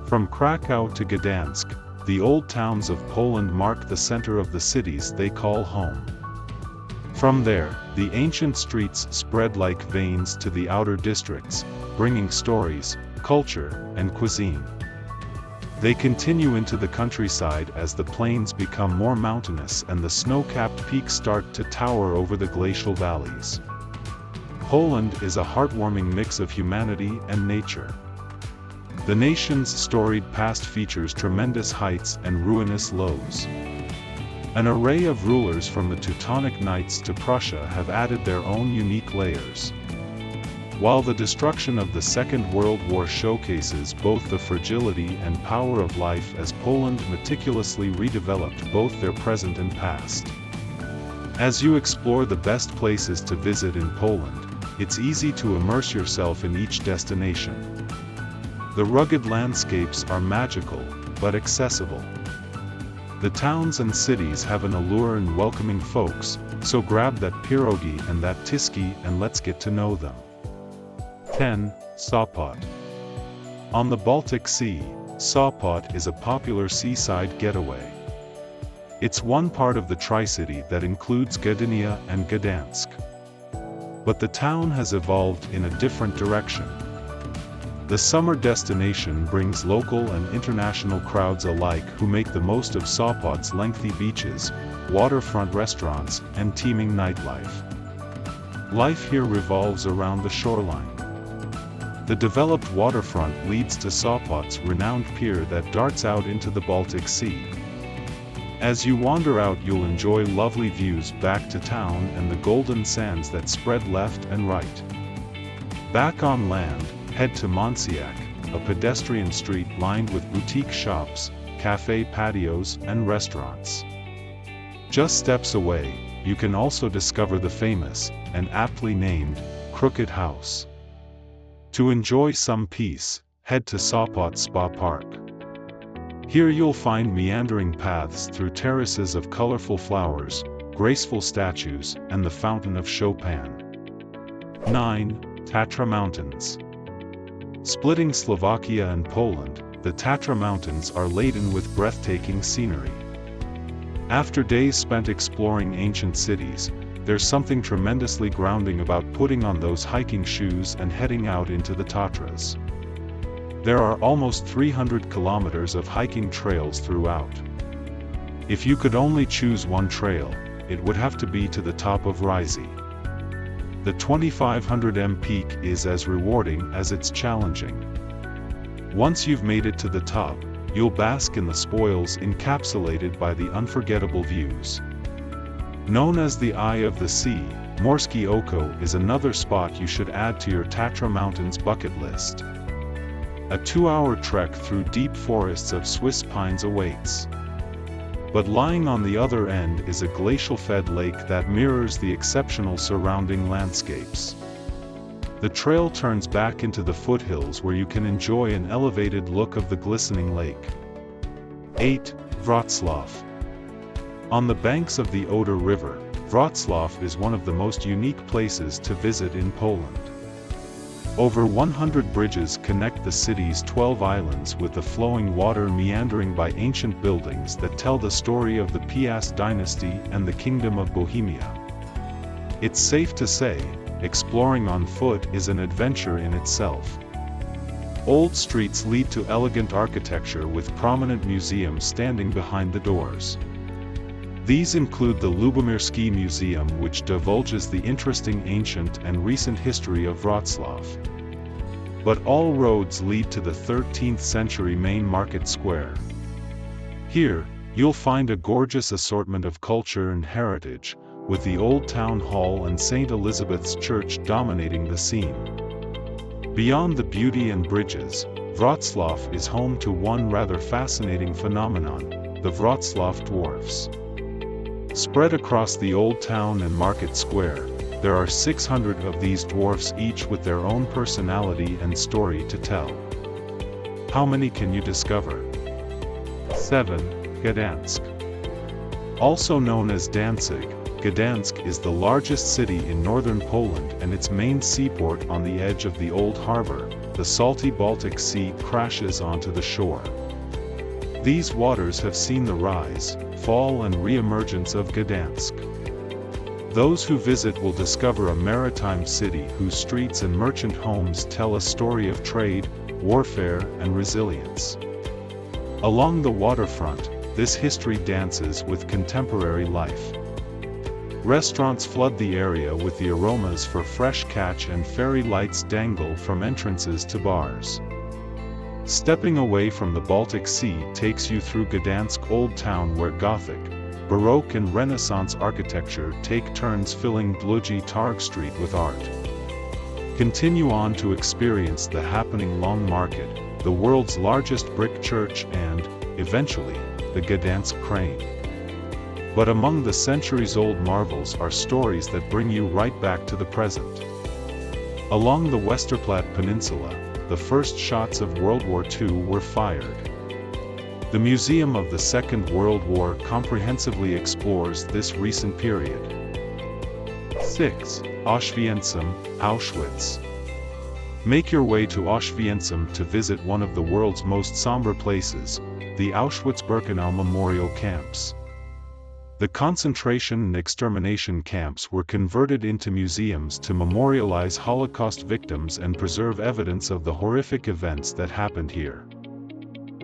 From Krakaw to Gdansk, the old towns of Poland mark the center of the cities they call home. From there, the ancient streets spread like veins to the outer districts, bringing stories, culture, and cuisine. They continue into the countryside as the plains become more mountainous and the snow-capped peaks start to tower over the glacial valleys. Poland is a heartwarming mix of humanity and nature. The nation's storied past features tremendous heights and ruinous lows. An array of rulers from the Teutonic Knights to Prussia have added their own unique layers. While the destruction of the Second World War showcases both the fragility and power of life as Poland meticulously redeveloped both their present and past. As you explore the best places to visit in Poland, it's easy to immerse yourself in each destination. The rugged landscapes are magical, but accessible. The towns and cities have an allure in welcoming folks, so grab that pierogi and that tiski and let's get to know them. 10. Sopot. On the Baltic Sea, Sopot is a popular seaside getaway. It's one part of the Tri-City that includes Gdynia and Gdansk. But the town has evolved in a different direction. The summer destination brings local and international crowds alike who make the most of Sopot's lengthy beaches, waterfront restaurants, and teeming nightlife. Life here revolves around the shoreline. The developed waterfront leads to Sopot's renowned pier that darts out into the Baltic Sea. As you wander out, you'll enjoy lovely views back to town and the golden sands that spread left and right. Back on land, head to Monsiak, a pedestrian street lined with boutique shops, cafe patios, and restaurants. Just steps away, you can also discover the famous, and aptly named, Crooked House. To enjoy some peace, head to Sopot Spa Park. Here you'll find meandering paths through terraces of colorful flowers, graceful statues, and the Fountain of Chopin. 9. Tatra Mountains. Splitting Slovakia and Poland, the Tatra Mountains are laden with breathtaking scenery. After days spent exploring ancient cities, there's something tremendously grounding about putting on those hiking shoes and heading out into the Tatras. There are almost 300 kilometers of hiking trails throughout. If you could only choose one trail, it would have to be to the top of Rizy. The 2500m peak is as rewarding as it's challenging. Once you've made it to the top, you'll bask in the spoils encapsulated by the unforgettable views. Known as the Eye of the Sea, Morskie Oko is another spot you should add to your Tatra Mountains bucket list. A 2-hour trek through deep forests of Swiss pines awaits. But lying on the other end is a glacial-fed lake that mirrors the exceptional surrounding landscapes. The trail turns back into the foothills where you can enjoy an elevated look of the glistening lake. 8. Wroclaw. On the banks of the Oder River, Wroclaw is one of the most unique places to visit in Poland. Over 100 bridges connect the city's 12 islands with the flowing water meandering by ancient buildings that tell the story of the Piast dynasty and the Kingdom of Bohemia. It's safe to say, exploring on foot is an adventure in itself. Old streets lead to elegant architecture with prominent museums standing behind the doors. These include the Lubomirski Museum, which divulges the interesting ancient and recent history of Wroclaw. But all roads lead to the 13th century main market square. Here, you'll find a gorgeous assortment of culture and heritage, with the Old Town Hall and St. Elizabeth's Church dominating the scene. Beyond the beauty and bridges, Wroclaw is home to one rather fascinating phenomenon, the Wroclaw dwarfs. Spread across the old town and market square, there are 600 of these dwarfs, each with their own personality and story to tell. How many can you discover? 7. Gdansk. Also known as Danzig, Gdansk is the largest city in northern Poland and its main seaport on the edge of the Old Harbor, the salty Baltic Sea crashes onto the shore. These waters have seen the rise, fall and re-emergence of Gdansk. Those who visit will discover a maritime city whose streets and merchant homes tell a story of trade, warfare and resilience. Along the waterfront, this history dances with contemporary life. Restaurants flood the area with the aromas for fresh catch and fairy lights dangle from entrances to bars. Stepping away from the Baltic Sea takes you through Gdansk Old Town where Gothic, Baroque and Renaissance architecture take turns filling Długi Targ Street with art. Continue on to experience the happening Long Market, the world's largest brick church and, eventually, the Gdansk crane. But among the centuries-old marvels are stories that bring you right back to the present. Along the Westerplatte Peninsula, the first shots of World War II were fired. The Museum of the Second World War comprehensively explores this recent period. 6. Oswiecim, Auschwitz. Make your way to Oswiecim to visit one of the world's most somber places, the Auschwitz-Birkenau memorial camps. The concentration and extermination camps were converted into museums to memorialize Holocaust victims and preserve evidence of the horrific events that happened here.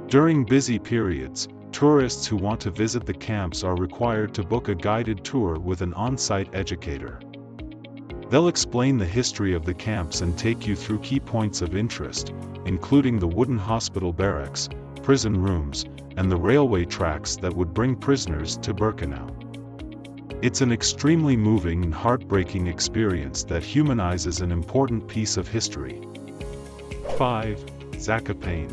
During busy periods, tourists who want to visit the camps are required to book a guided tour with an on-site educator. They'll explain the history of the camps and take you through key points of interest, including the wooden hospital barracks, prison rooms, and the railway tracks that would bring prisoners to Birkenau. It's an extremely moving and heartbreaking experience that humanizes an important piece of history. 5. Zakopane.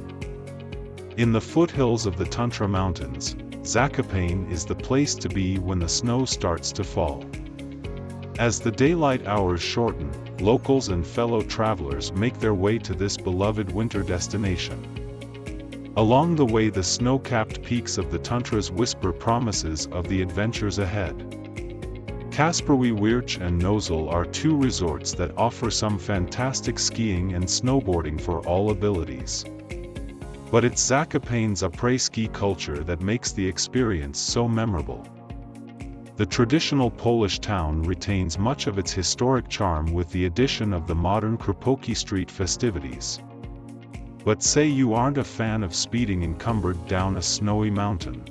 In the foothills of the Tatra Mountains, Zakopane is the place to be when the snow starts to fall. As the daylight hours shorten, locals and fellow travelers make their way to this beloved winter destination. Along the way, the snow-capped peaks of the Tatras whisper promises of the adventures ahead. Kasperwe Wierch and Nozel are two resorts that offer some fantastic skiing and snowboarding for all abilities. But it's Zakopane's après-ski culture that makes the experience so memorable. The traditional Polish town retains much of its historic charm with the addition of the modern Kropotki Street festivities. But say you aren't a fan of speeding encumbered down a snowy mountain.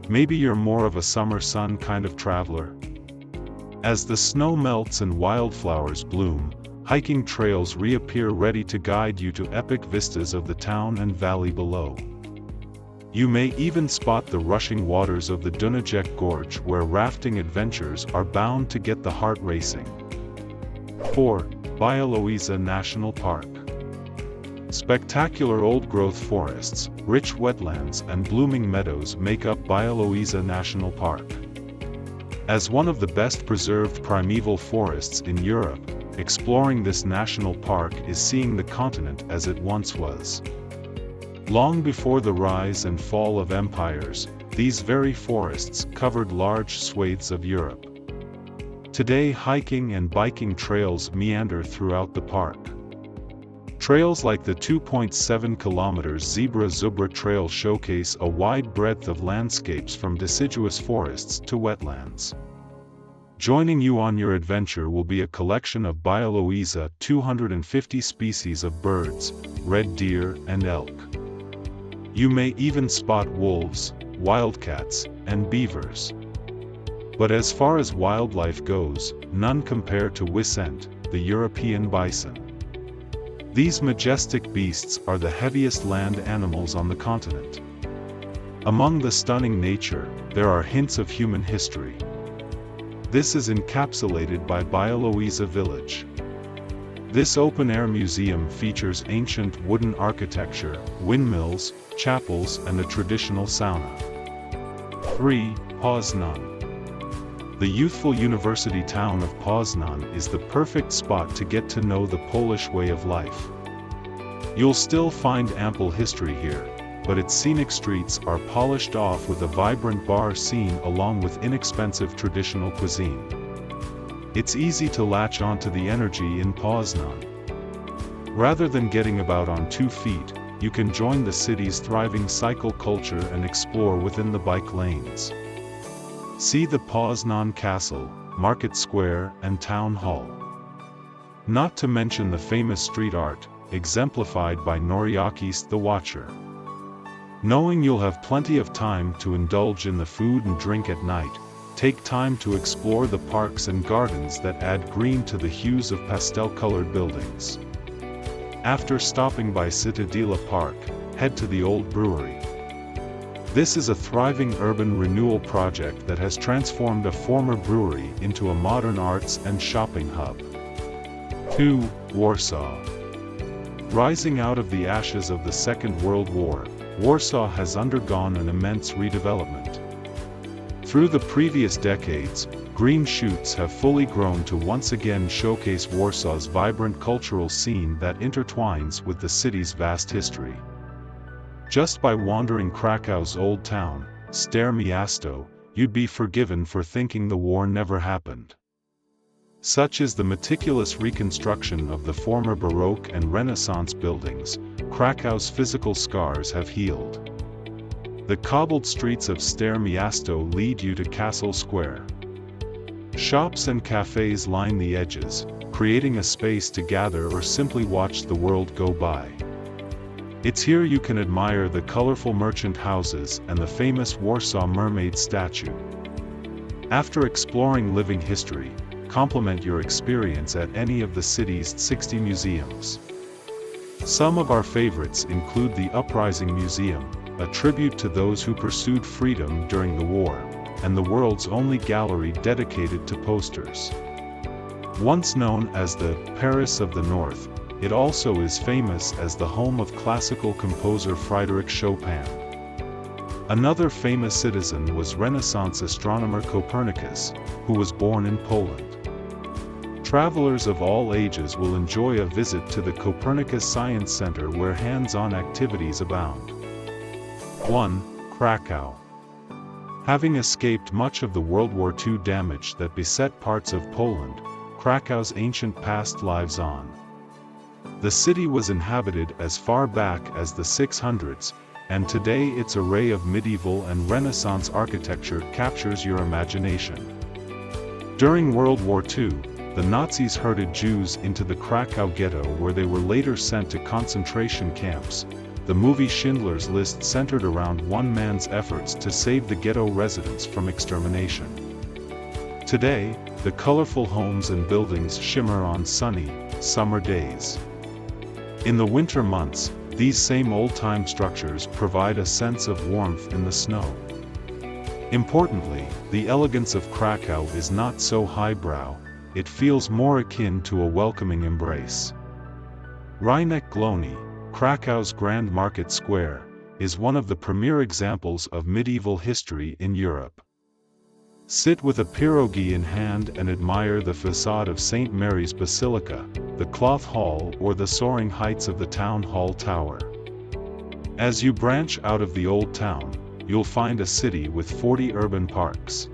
Maybe you're more of a summer sun kind of traveler. As the snow melts and wildflowers bloom, hiking trails reappear ready to guide you to epic vistas of the town and valley below. You may even spot the rushing waters of the Dunajec Gorge where rafting adventures are bound to get the heart racing. 4. Bialowieze National Park. Spectacular old-growth forests, rich wetlands and blooming meadows make up Bialowieze National Park. As one of the best preserved primeval forests in Europe, exploring this national park is seeing the continent as it once was. Long before the rise and fall of empires, these very forests covered large swathes of Europe. Today, hiking and biking trails meander throughout the park. Trails like the 2.7 km Zebra Zubra Trail showcase a wide breadth of landscapes from deciduous forests to wetlands. Joining you on your adventure will be a collection of Bialowieze 250 species of birds, red deer and elk. You may even spot wolves, wildcats, and beavers. But as far as wildlife goes, none compare to Wisent, the European bison. These majestic beasts are the heaviest land animals on the continent. Among the stunning nature, there are hints of human history. This is encapsulated by Bialowieze Village. This open-air museum features ancient wooden architecture, windmills, chapels and a traditional sauna. 3. Poznan. The youthful university town of Poznan is the perfect spot to get to know the Polish way of life. You'll still find ample history here, but its scenic streets are polished off with a vibrant bar scene along with inexpensive traditional cuisine. It's easy to latch onto the energy in Poznan. Rather than getting about on 2 feet, you can join the city's thriving cycle culture and explore within the bike lanes. See the Poznan Castle, Market Square, and Town Hall. Not to mention the famous street art, exemplified by Noriakis the Watcher. Knowing you'll have plenty of time to indulge in the food and drink at night, take time to explore the parks and gardens that add green to the hues of pastel-colored buildings. After stopping by Citadela Park, head to the Old Brewery. This is a thriving urban renewal project that has transformed a former brewery into a modern arts and shopping hub. 2. Warsaw. Rising out of the ashes of the Second World War, Warsaw has undergone an immense redevelopment. Through the previous decades, green shoots have fully grown to once again showcase Warsaw's vibrant cultural scene that intertwines with the city's vast history. Just by wandering Krakow's old town, Stare Miasto, you'd be forgiven for thinking the war never happened. Such is the meticulous reconstruction of the former Baroque and Renaissance buildings, Krakow's physical scars have healed. The cobbled streets of Stare Miasto lead you to Castle Square. Shops and cafes line the edges, creating a space to gather or simply watch the world go by. It's here you can admire the colorful merchant houses and the famous Warsaw Mermaid statue. After exploring living history, complement your experience at any of the city's 60 museums. Some of our favorites include the Uprising Museum, a tribute to those who pursued freedom during the war, and the world's only gallery dedicated to posters. Once known as the Paris of the North, it also is famous as the home of classical composer Frédéric Chopin. Another famous citizen was Renaissance astronomer Copernicus, who was born in Poland. Travelers of all ages will enjoy a visit to the Copernicus Science Center where hands-on activities abound. 1. Krakaw. Having escaped much of the World War II damage that beset parts of Poland, Krakow's ancient past lives on. The city was inhabited as far back as the 600s, and today its array of medieval and Renaissance architecture captures your imagination. During World War II, the Nazis herded Jews into the Krakaw ghetto where they were later sent to concentration camps. The movie Schindler's List centered around one man's efforts to save the ghetto residents from extermination. Today, the colorful homes and buildings shimmer on sunny, summer days. In the winter months, these same old-time structures provide a sense of warmth in the snow. Importantly, the elegance of Krakaw is not so highbrow, it feels more akin to a welcoming embrace. Rynek Główny, Krakow's Grand Market Square, is one of the premier examples of medieval history in Europe. Sit with a pierogi in hand and admire the facade of St. Mary's Basilica, the Cloth Hall, or the soaring heights of the Town Hall Tower. As you branch out of the old town, you'll find a city with 40 urban parks.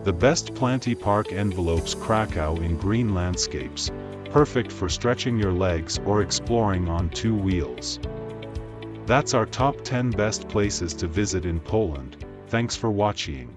The best plenty park envelopes Krakaw in green landscapes, perfect for stretching your legs or exploring on 2 wheels. That's our top 10 best places to visit in Poland. Thanks for watching.